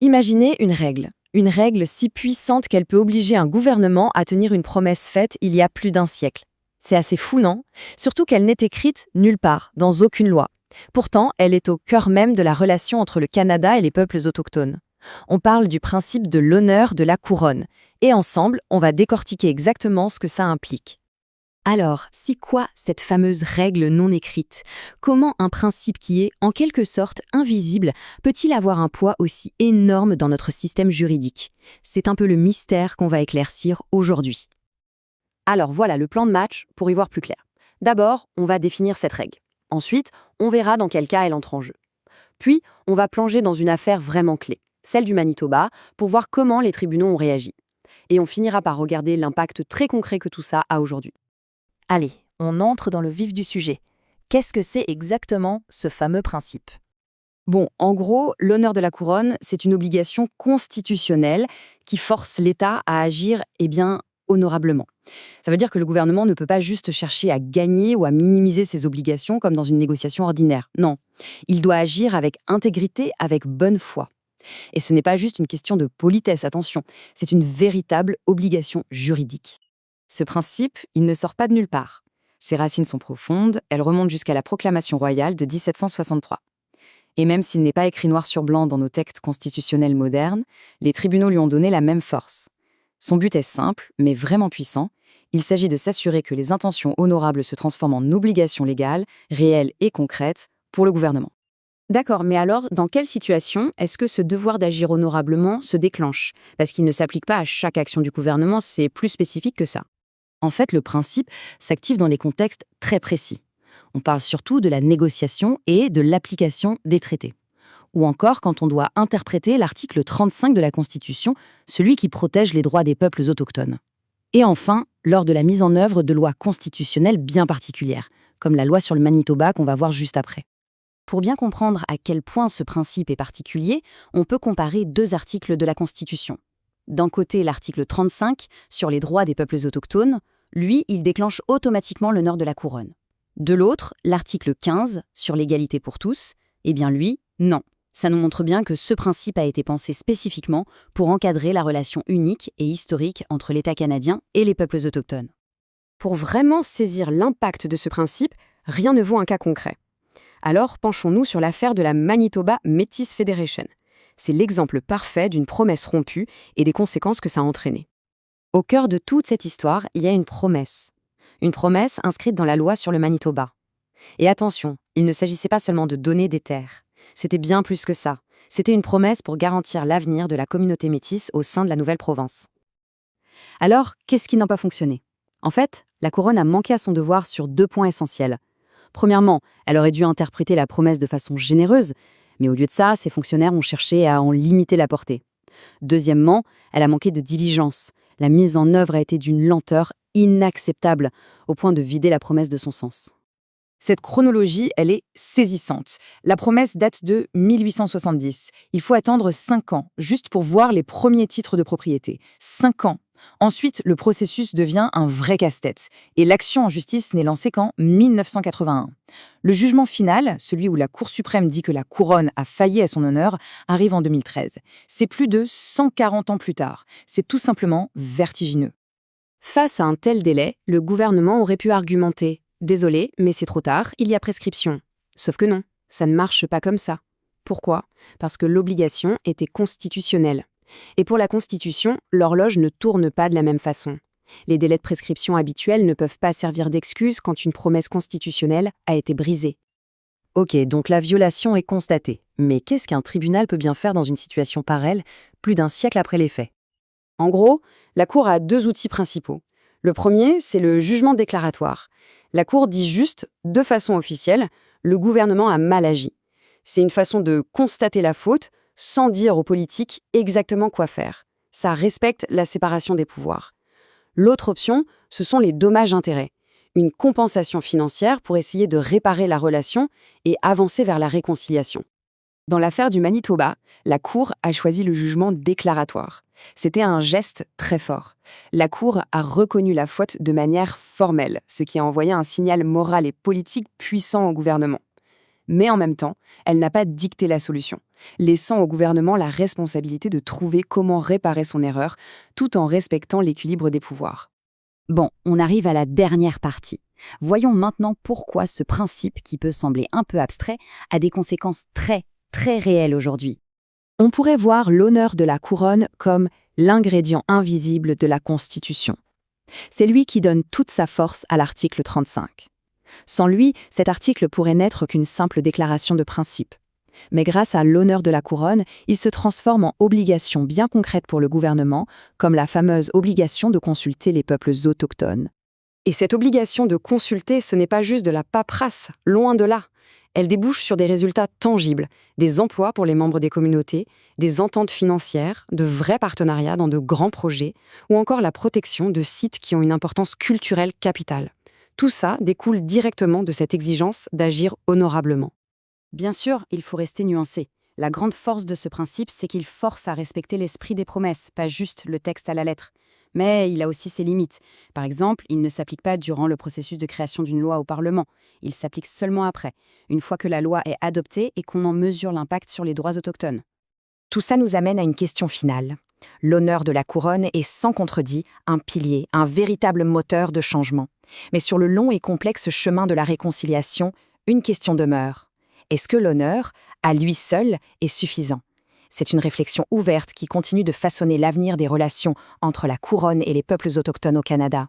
Imaginez une règle si puissante qu'elle peut obliger un gouvernement à tenir une promesse faite il y a plus d'un siècle. C'est assez fou, non? Surtout qu'elle n'est écrite nulle part, dans aucune loi. Pourtant, elle est au cœur même de la relation entre le Canada et les peuples autochtones. On parle du principe de l'honneur de la couronne. Et ensemble, on va décortiquer exactement ce que ça implique. Alors, c'est quoi cette fameuse règle non écrite? Comment un principe qui est, en quelque sorte, invisible, peut-il avoir un poids aussi énorme dans notre système juridique? C'est un peu le mystère qu'on va éclaircir aujourd'hui. Alors voilà le plan de match pour y voir plus clair. D'abord, on va définir cette règle. Ensuite, on verra dans quel cas elle entre en jeu. Puis, on va plonger dans une affaire vraiment clé, celle du Manitoba, pour voir comment les tribunaux ont réagi. Et on finira par regarder l'impact très concret que tout ça a aujourd'hui. Allez, on entre dans le vif du sujet. Qu'est-ce que c'est exactement ce fameux principe? Bon, en gros, l'honneur de la couronne, c'est une obligation constitutionnelle qui force l'État à agir, honorablement. Ça veut dire que le gouvernement ne peut pas juste chercher à gagner ou à minimiser ses obligations comme dans une négociation ordinaire. Non, il doit agir avec intégrité, avec bonne foi. Et ce n'est pas juste une question de politesse, attention, c'est une véritable obligation juridique. Ce principe, il ne sort pas de nulle part. Ses racines sont profondes, elles remontent jusqu'à la proclamation royale de 1763. Et même s'il n'est pas écrit noir sur blanc dans nos textes constitutionnels modernes, les tribunaux lui ont donné la même force. Son but est simple, mais vraiment puissant. Il s'agit de s'assurer que les intentions honorables se transforment en obligations légales, réelles et concrètes pour le gouvernement. D'accord, mais alors, dans quelle situation est-ce que ce devoir d'agir honorablement se déclenche? Parce qu'il ne s'applique pas à chaque action du gouvernement, c'est plus spécifique que ça. En fait, le principe s'active dans les contextes très précis. On parle surtout de la négociation et de l'application des traités. Ou encore quand on doit interpréter l'article 35 de la Constitution, celui qui protège les droits des peuples autochtones. Et enfin, lors de la mise en œuvre de lois constitutionnelles bien particulières, comme la loi sur le Manitoba qu'on va voir juste après. Pour bien comprendre à quel point ce principe est particulier, on peut comparer deux articles de la Constitution. D'un côté, l'article 35, sur les droits des peuples autochtones, lui, il déclenche automatiquement l'honneur de la couronne. De l'autre, l'article 15, sur l'égalité pour tous, lui, non. Ça nous montre bien que ce principe a été pensé spécifiquement pour encadrer la relation unique et historique entre l'État canadien et les peuples autochtones. Pour vraiment saisir l'impact de ce principe, rien ne vaut un cas concret. Alors, penchons-nous sur l'affaire de la Manitoba Métis Federation. C'est l'exemple parfait d'une promesse rompue et des conséquences que ça a entraînées. Au cœur de toute cette histoire, il y a une promesse. Une promesse inscrite dans la loi sur le Manitoba. Et attention, il ne s'agissait pas seulement de donner des terres. C'était bien plus que ça. C'était une promesse pour garantir l'avenir de la communauté métisse au sein de la nouvelle province. Alors, qu'est-ce qui n'a pas fonctionné? En fait, la couronne a manqué à son devoir sur deux points essentiels. Premièrement, elle aurait dû interpréter la promesse de façon généreuse, mais au lieu de ça, ses fonctionnaires ont cherché à en limiter la portée. Deuxièmement, elle a manqué de diligence. La mise en œuvre a été d'une lenteur inacceptable, au point de vider la promesse de son sens. Cette chronologie, elle est saisissante. La promesse date de 1870. Il faut attendre 5 ans, juste pour voir les premiers titres de propriété. 5 ans. Ensuite, le processus devient un vrai casse-tête. Et l'action en justice n'est lancée qu'en 1981. Le jugement final, celui où la Cour suprême dit que la couronne a failli à son honneur, arrive en 2013. C'est plus de 140 ans plus tard. C'est tout simplement vertigineux. Face à un tel délai, le gouvernement aurait pu argumenter « Désolé, mais c'est trop tard, il y a prescription ». Sauf que non, ça ne marche pas comme ça. Pourquoi? Parce que l'obligation était constitutionnelle. Et pour la Constitution, l'horloge ne tourne pas de la même façon. Les délais de prescription habituels ne peuvent pas servir d'excuse quand une promesse constitutionnelle a été brisée. Ok, donc la violation est constatée. Mais qu'est-ce qu'un tribunal peut bien faire dans une situation pareille, plus d'un siècle après les faits? En gros, la Cour a deux outils principaux. Le premier, c'est le jugement déclaratoire. La Cour dit juste, de façon officielle, le gouvernement a mal agi. C'est une façon de constater la faute sans dire aux politiques exactement quoi faire. Ça respecte la séparation des pouvoirs. L'autre option, ce sont les dommages-intérêts. Une compensation financière pour essayer de réparer la relation et avancer vers la réconciliation. Dans l'affaire du Manitoba, la Cour a choisi le jugement déclaratoire. C'était un geste très fort. La Cour a reconnu la faute de manière formelle, ce qui a envoyé un signal moral et politique puissant au gouvernement. Mais en même temps, elle n'a pas dicté la solution, laissant au gouvernement la responsabilité de trouver comment réparer son erreur, tout en respectant l'équilibre des pouvoirs. Bon, on arrive à la dernière partie. Voyons maintenant pourquoi ce principe, qui peut sembler un peu abstrait, a des conséquences très, très réelles aujourd'hui. On pourrait voir l'honneur de la couronne comme l'ingrédient invisible de la Constitution. C'est lui qui donne toute sa force à l'article 35. Sans lui, cet article pourrait n'être qu'une simple déclaration de principe. Mais grâce à l'honneur de la couronne, il se transforme en obligation bien concrète pour le gouvernement, comme la fameuse obligation de consulter les peuples autochtones. Et cette obligation de consulter, ce n'est pas juste de la paperasse, loin de là. Elle débouche sur des résultats tangibles, des emplois pour les membres des communautés, des ententes financières, de vrais partenariats dans de grands projets, ou encore la protection de sites qui ont une importance culturelle capitale. Tout ça découle directement de cette exigence d'agir honorablement. Bien sûr, il faut rester nuancé. La grande force de ce principe, c'est qu'il force à respecter l'esprit des promesses, pas juste le texte à la lettre. Mais il a aussi ses limites. Par exemple, il ne s'applique pas durant le processus de création d'une loi au Parlement. Il s'applique seulement après, une fois que la loi est adoptée et qu'on en mesure l'impact sur les droits autochtones. Tout ça nous amène à une question finale. L'honneur de la couronne est sans contredit un pilier, un véritable moteur de changement. Mais sur le long et complexe chemin de la réconciliation, une question demeure. Est-ce que l'honneur, à lui seul, est suffisant ? C'est une réflexion ouverte qui continue de façonner l'avenir des relations entre la couronne et les peuples autochtones au Canada.